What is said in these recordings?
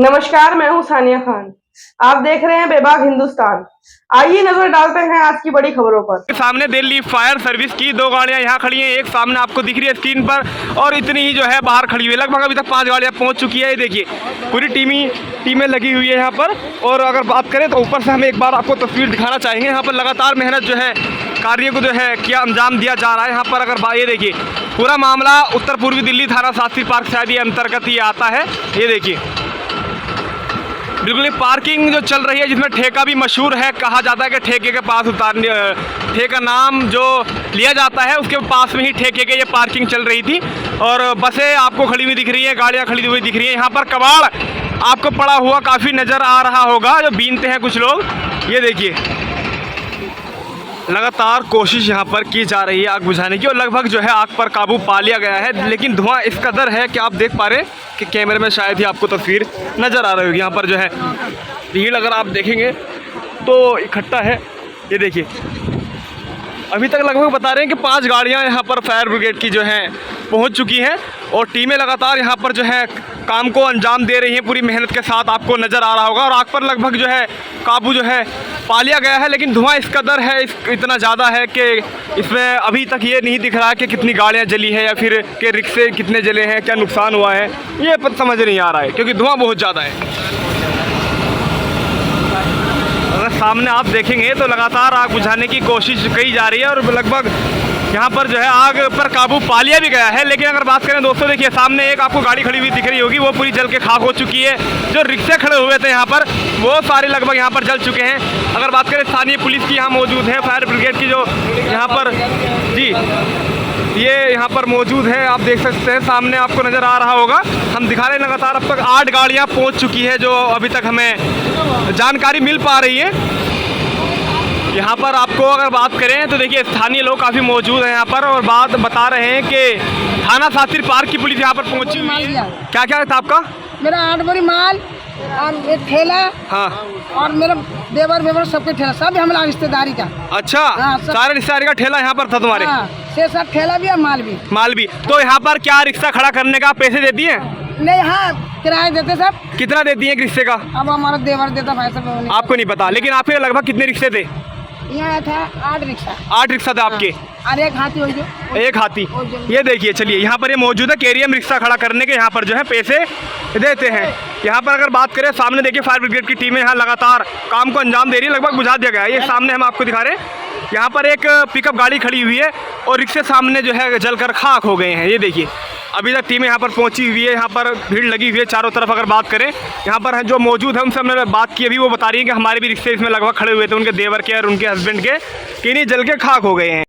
नमस्कार, मैं हूं सानिया खान। आप देख रहे हैं बेबाक हिंदुस्तान। आइए नजर डालते हैं आज की बड़ी खबरों पर। सामने दिल्ली फायर सर्विस की दो गाड़ियां यहाँ खड़ी हैं, एक सामने आपको दिख रही है स्क्रीन पर और इतनी ही जो है बाहर खड़ी हुई है। लगभग अभी तक 5 गाड़ियां पहुंच चुकी है। ये देखिए पूरी टीमें लगी हुई है यहाँ पर। और अगर बात करें तो ऊपर से हम एक बार आपको तस्वीर दिखाना चाहेंगे। यहाँ पर लगातार मेहनत जो है कार्य को जो है किया अंजाम दिया जा रहा है यहाँ पर। अगर ये देखिए पूरा मामला उत्तर पूर्वी दिल्ली थाना शास्त्री पार्क शायद ये अंतर्गत ये आता है। ये देखिए बिल्कुल ये पार्किंग जो चल रही है जिसमें ठेका भी मशहूर है। कहा जाता है कि ठेके के पास उतारने ठेका नाम जो लिया जाता है उसके पास में ही ठेके के ये पार्किंग चल रही थी। और बसें आपको खड़ी हुई दिख रही हैं, गाड़ियां खड़ी हुई दिख रही हैं। यहाँ पर कबाड़ आपको पड़ा हुआ काफ़ी नज़र आ रहा होगा जो बीनते हैं कुछ लोग। ये देखिए लगातार कोशिश यहाँ पर की जा रही है आग बुझाने की और लगभग जो है आग पर काबू पा लिया गया है। लेकिन धुआं इस कदर है कि आप देख पा रहे कि कैमरे में शायद ही आपको तस्वीर नज़र आ रही होगी। यहाँ पर जो है भीड़ अगर आप देखेंगे तो इकट्ठा है। ये देखिए अभी तक लगभग बता रहे हैं कि 5 गाड़ियाँ यहाँ पर फायर ब्रिगेड की जो हैं पहुँच चुकी हैं और टीमें लगातार यहाँ पर जो है काम को अंजाम दे रही हैं पूरी मेहनत के साथ। आपको नज़र आ रहा होगा और आग पर लगभग जो है काबू जो है पा लिया गया है। लेकिन धुआं इस कदर है, इतना ज़्यादा है कि इसमें अभी तक ये नहीं दिख रहा कि कितनी गाड़ियाँ जली हैं या फिर के रिक्शे कितने जले हैं, क्या नुकसान हुआ है, ये समझ नहीं आ रहा है क्योंकि धुआं बहुत ज़्यादा है। अगर सामने आप देखेंगे तो लगातार आग बुझाने की कोशिश की जा रही है और लगभग यहाँ पर जो है आग पर काबू पा लिया भी गया है। लेकिन अगर बात करें दोस्तों देखिए सामने एक आपको गाड़ी खड़ी हुई दिख रही होगी, वो पूरी जल के खाक हो चुकी है। जो रिक्शे खड़े हुए थे यहाँ पर वो सारे लगभग यहाँ पर जल चुके हैं। अगर बात करें स्थानीय पुलिस की यहाँ मौजूद है, फायर ब्रिगेड की जो यहाँ पर जी ये यहाँ पर मौजूद है, आप देख सकते हैं सामने आपको नज़र आ रहा होगा। हम दिखा रहे हैं लगातार अब तक 8 गाड़ियाँ पहुँच चुकी है जो अभी तक हमें जानकारी मिल पा रही है। यहाँ पर आपको अगर बात करें तो देखिए स्थानीय लोग काफ़ी मौजूद हैं यहाँ पर और बात बता रहे हैं कि थाना शास्त्री पार्क की पुलिस यहाँ पर पहुँची हुई है। क्या क्या था आपका? मेरा 8 बोरी माल और एक ठेला। हाँ। और मेरा देवर सबके ठेला, सब हमारा रिश्तेदारी का। अच्छा। हाँ, सारे रिश्तेदारी का ठेला यहाँ पर था तुम्हारे? हाँ, 6-7 ठेला भी है, माल भी। तो यहाँ पर क्या रिक्शा खड़ा करने का पैसे देती है? नहीं, हाँ किराया देते सब। कितना देती है रिक्शे का? अब हमारा देवर देता भाई सब। आपको नहीं पता, लेकिन आपके लगभग कितने रिक्शे थे? यहाँ था 8 रिक्शा। 8 रिक्शा था आपके? और एक हाथी हो जो। एक हाथी। ये देखिए चलिए यहाँ पर ये मौजूद है केरियम रिक्शा खड़ा करने के, यहाँ पर जो है पैसे देते हैं। यहाँ पर अगर बात करें सामने देखिए फायर ब्रिगेड की टीमें यहाँ लगातार काम को अंजाम दे रही है। लगभग बुझा दिया गया है। ये सामने हम आपको दिखा रहे हैं यहाँ पर एक पिकअप गाड़ी खड़ी हुई है और रिक्शे सामने जो है जलकर खाक हो गए हैं। ये देखिए अभी तक टीमें यहाँ पर पहुँची हुई है, यहाँ पर भीड़ लगी हुई है चारों तरफ। अगर बात करें यहाँ पर जो मौजूद है उनसे हमने बात की, अभी वो बता रही है कि हमारे भी रिक्शे इसमें लगभग खड़े हुए थे उनके देवर के और उनके हस्बैंड के, कि नहीं जल के खाक हो गए हैं।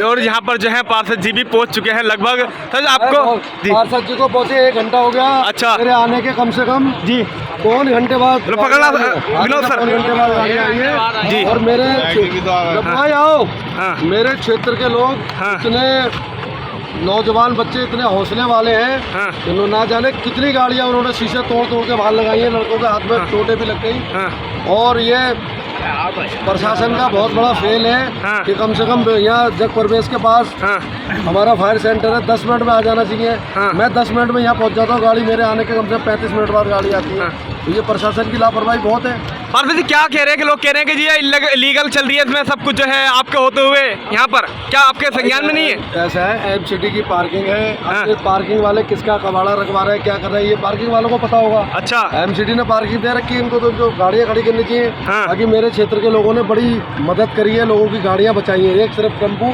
और यहाँ पर जो है पार्षद जी भी पहुँच चुके हैं लगभग। सर आपको पार्षद जी को पहुँचे 1 घंटा हो गया। अच्छा। मेरे आने के कम से कम जी 2 घंटे बाद पकड़ना विनोद सर 2 घंटे बाद गाड़ी आई है जी। और मेरे मेरे क्षेत्र के लोग इतने नौजवान बच्चे इतने हौसले वाले हैं, इन्होंने ना जाने कितनी गाड़ियां उन्होंने शीशे तोड़ के बाहर लगाई है। लड़कों के हाथ में चोटें भी लग गई। और ये प्रशासन का बहुत बड़ा फेल है कि कम से कम यहाँ जग प्रवेश के पास हमारा फायर सेंटर है, 10 मिनट में आ जाना चाहिए। मैं 10 मिनट में यहाँ पहुँच जाता हूँ, गाड़ी मेरे आने के कम से कम 35 मिनट बाद गाड़ी आती है। तो ये प्रशासन की लापरवाही बहुत है। और वैसे क्या कह रहे हैं कि लोग कह रहे हैं कि जी ये इलीगल चल रही है, इसमें सब कुछ जो है आपके होते हुए यहाँ पर, क्या आपके संज्ञान में नहीं है? ऐसा है, एमसीडी की पार्किंग है। पार्किंग वाले किसका कबाड़ा रखवा रहे हैं, क्या कर रहे हैं, ये पार्किंग वालों को पता होगा। अच्छा। एमसीडी ने पार्किंग दे रखी है, इनको तो जो गाड़ियाँ खड़ी करनी चाहिए। बाकी मेरे क्षेत्र के लोगों ने बड़ी मदद करी है, लोगों की गाड़ियाँ बचाई है। एक सिर्फ टेम्पू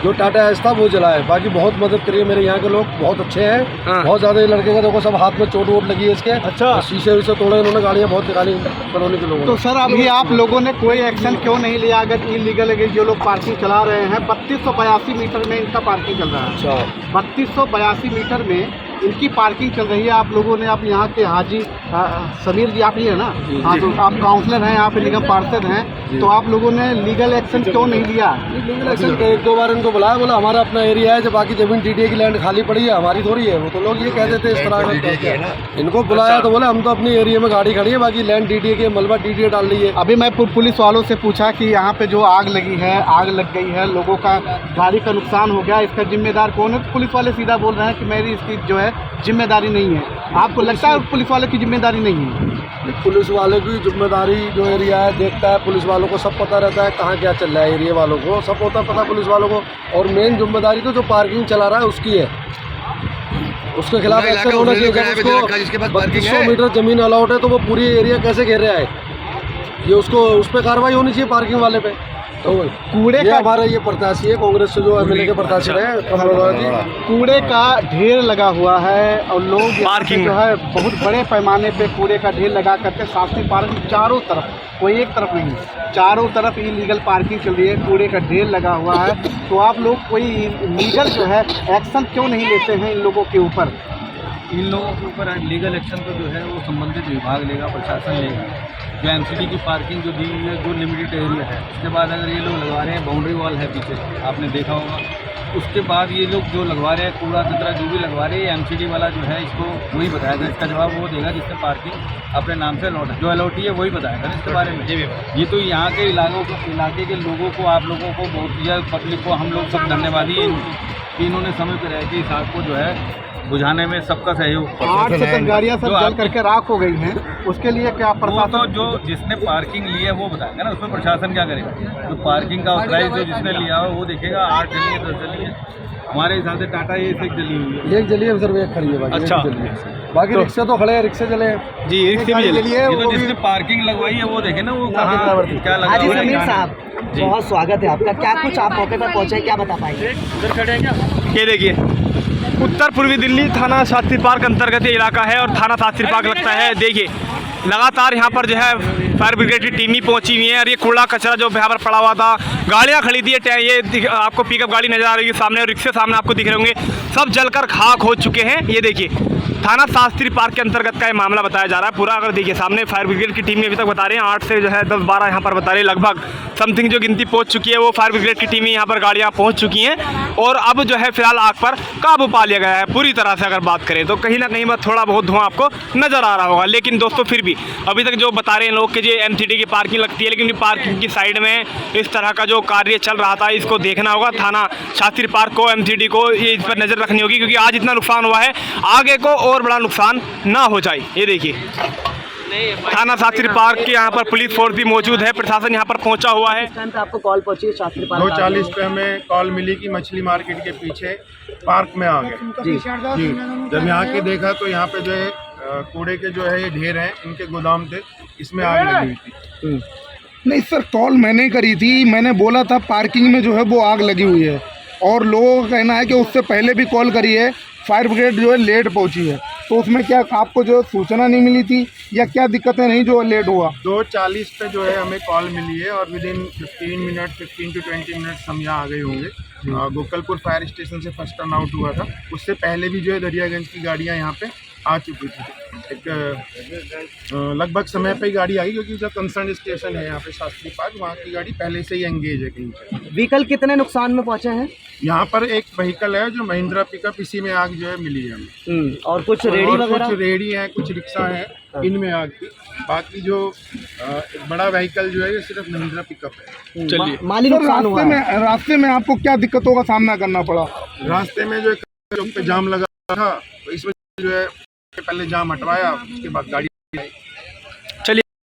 जो टाटा एस था वो जला है, बाकी बहुत मदद करी है। मेरे यहाँ के लोग बहुत अच्छे हैं, बहुत ज्यादा। लड़के का देखो सब हाथ में चोट वोट लगी है इसके। अच्छा। शीशे वीशे तोड़े इन्होंने, गाड़ियाँ बहुत निकाली कॉलोनी के लोगों। तो सर अभी आप लोगों ने कोई एक्शन क्यों नहीं लिया? अगर इलीगल है जो लोग पार्किंग चला रहे हैं, 3282 मीटर में इनका पार्किंग चल रहा है। अच्छा। 3282 मीटर में इनकी पार्किंग चल रही है। आप लोगों ने आप यहाँ के हाजी समीर जी आप ही है ना? हाँ, तो आप काउंसलर हैं, यहाँ पे निगम पार्षद हैं, तो आप लोगों ने लीगल एक्शन क्यों नहीं लिया? लीगल एक्शन 1-2 बार इनको बुलाया, बोला हमारा अपना एरिया है, जब बाकी जमीन डीडीए की लैंड खाली पड़ी है, हमारी थोड़ी है। वो तो लोग ये कह देते इस तरह। इनको बुलाया तो बोले हम तो अपने एरिया में गाड़ी खड़ी है, बाकी लैंड डीडीए के मलबा डीडीए डाल रही है। अभी मैं पुलिस वालों से पूछा कि यहाँ पे जो आग लगी है, आग लग गई है, लोगों का गाड़ी का नुकसान हो गया, इसका जिम्मेदार कौन है? पुलिस वाले सीधा बोल रहे हैं कि मेरी इसकी जो है जिम्मेदारी नहीं है। आपको लगता है पुलिस वालों की जिम्मेदारी नहीं है? पुलिस वाले की जिम्मेदारी जो एरिया है देखता है, पुलिस वालों को सब पता रहता है कहाँ क्या चल रहा है, एरिया वालों को सब होता पता पुलिस वालों को। और मेन जिम्मेदारी तो जो पार्किंग चला रहा है उसकी है, उसके खिलाफ एक्शन होना चाहिए। जब उसको 3200 मीटर जमीन अलाउट है तो वो पूरी एरिया कैसे घेर रहा है, ये उसको उस पर कार्रवाई होनी चाहिए पार्किंग वाले पे। तो कूड़े ये का हमारा ये प्रत्याशी है, कांग्रेस से जो एमएलए के प्रत्याशी रहे कमलनाथ जी। कूड़े का ढेर लगा हुआ है और लोग यहाँ पे पार्किंग जो है बहुत बड़े पैमाने पे कूड़े का ढेर लगा करके शास्त्री पार्क में चारों तरफ, कोई एक तरफ नहीं, चारों तरफ इलीगल पार्किंग चल रही है, कूड़े का ढेर लगा हुआ है। तो आप लोग कोई लीगल जो है एक्शन क्यों नहीं लेते हैं इन लोगों के ऊपर? इन लोगों के ऊपर लीगल एक्शन तो जो है वो संबंधित विभाग लेगा, प्रशासन लेगा। जो एमसीडी की पार्किंग जो दी हुई है, जो लिमिटेड एरिया है, उसके बाद अगर ये लोग लगवा रहे हैं, बाउंड्री वॉल है पीछे, आपने देखा होगा, उसके बाद ये लोग जो लगवा रहे हैं कूड़ा कचरा जो भी लगवा रहे हैं, एमसीडी वाला जो है इसको वही बताएगा, इसका जवाब वो देगा जिसने पार्किंग अपने नाम से अलॉट है, जो अलॉटी है वही बताएगा इसके बारे में। ये तो यहाँ के इलाके के लोगों को, आप लोगों को, बहुत या पब्लिक को हम लोग सब धन्यवादी हैं कि इन्होंने समय पर रह के इस आग को जो है बुझाने में सबका सहयोग। 8 से 10 गाड़ियाँ सब जल करके राख हो गई हैं, उसके लिए क्या वो प्रशासन? तो जो जिसने पार्किंग ली है वो बताएगा ना, उसमें प्रशासन क्या करेगा? जो पार्किंग का प्राइस जो जिसने लिया हो वो देखेगा। 8 जली है, 10 जली है, हमारे हिसाब से टाटा ये एक जली हुई है, एक जली है सर, एक खड़ी है बाकी। अच्छा। बाकी रिक्शे तो खड़े हैं, रिक्शे चले हैं जी, रिक्शे भी जली ये तो जिसने पार्किंग लगवाई है वो देखे ना, वो कहाँ क्या लगा हाजी हुआ है, समीर क्या साहब, बहुत स्वागत है आपका। क्या कुछ आप मौके पर पहुंचे, क्या बता पाएंगे? ये देखिए उत्तर पूर्वी दिल्ली थाना शास्त्री पार्क अंतर्गत ये इलाका है और थाना शास्त्री पार्क लगता है। देखिए लगातार यहाँ पर जो है फायर ब्रिगेड की टीम ही पहुंची हुई है और ये कूड़ा कचरा जो यहाँ पर पड़ा हुआ था, गाड़ियाँ खड़ी थी, ये आपको पिकअप गाड़ी नजर आ रही है सामने और रिक्शे सामने आपको दिख रहे होंगे, सब जलकर खाक हो चुके हैं। ये देखिए थाना शास्त्री पार्क के अंतर्गत का ये मामला बताया जा रहा है पूरा। अगर देखिए सामने फायर ब्रिगेड की टीम अभी तक बता रहे हैं 8 से जो है 10-12 यहाँ पर बता रहे हैं, लगभग समथिंग जो गिनती पहुँच चुकी है, वो फायर ब्रिगेड की टीम यहाँ पर गाड़ियाँ पहुँच चुकी हैं और अब जो है फिलहाल आग पर काबू पा लिया गया है पूरी तरह से। अगर बात करें तो कहीं ना कहीं बस थोड़ा बहुत धुआं आपको नजर आ रहा होगा, लेकिन दोस्तों फिर भी अभी तक जो बता रहे हैं लोग कि जो एमसीडी की पार्किंग लगती है, लेकिन पार्किंग की साइड में इस तरह का जो कार्य चल रहा था इसको देखना होगा थाना शास्त्री पार्क को, एमसीडी को, ये इस पर नज़र रखनी होगी क्योंकि आज इतना नुकसान हुआ है, आगे को और बड़ा नुकसान ना हो जाए। ये देखिए थाना शास्त्री पार्क के यहाँ पर पुलिस फोर्स भी मौजूद है, प्रशासन यहाँ पर पहुँचा हुआ है। इस टाइम पे आपको कॉल पहुंची है शास्त्री पार्क? 2:40 पे हमें कॉल मिली कि मछली मार्केट के पीछे पार्क में आ गए जी। जब यहाँ के देखा तो यहाँ पे जो है कूड़े के जो है ये ढेर हैं, इनके गोदाम थे, इसमें आग लगी हुई थी। नहीं सर, कॉल मैंने करी थी, मैंने बोला था पार्किंग में जो है वो आग लगी हुई है और लोगों का कहना है कि उससे पहले भी कॉल करी है, फायर ब्रिगेड जो है लेट पहुंची है। तो उसमें क्या आपको जो सूचना नहीं मिली थी या क्या दिक्कतें नहीं जो लेट हुआ? 2:40 पे जो है हमें कॉल मिली है और विदिन 15 to 20 मिनट हम यहाँ आ गए होंगे। गोकलपुर फायर स्टेशन से फर्स्ट टर्न आउट हुआ था, उससे पहले भी जो है दरियागंज की गाड़ियाँ यहाँ पे आ चुकी थी। एक लगभग समय पे ही गाड़ी आई क्योंकि जो कंसर्न स्टेशन है यहाँ पे शास्त्री पार्क, वहाँ की गाड़ी पहले से ही एंगेज है कहीं पे। व्हीकल कितने नुकसान में पहुंचे हैं? यहाँ पर एक व्हीकल है जो महिंद्रा पिकअप, इसी में आग जो है मिली है हमें। और कुछ रेडी वगैरह? कुछ रेडी है, कुछ रिक्शा है, इनमें आग थी। बाकी जो एक बड़ा व्हीकल जो है ये सिर्फ महिंद्रा पिकअप है। चलिए माली नुकसान हुआ है। रास्ते में आपको क्या दिक्कतों का सामना करना पड़ा? रास्ते में जो चौक पे जाम लगा था, तो इसमें जो है पहले जाम हटवाया, उसके बाद गाड़ी आई।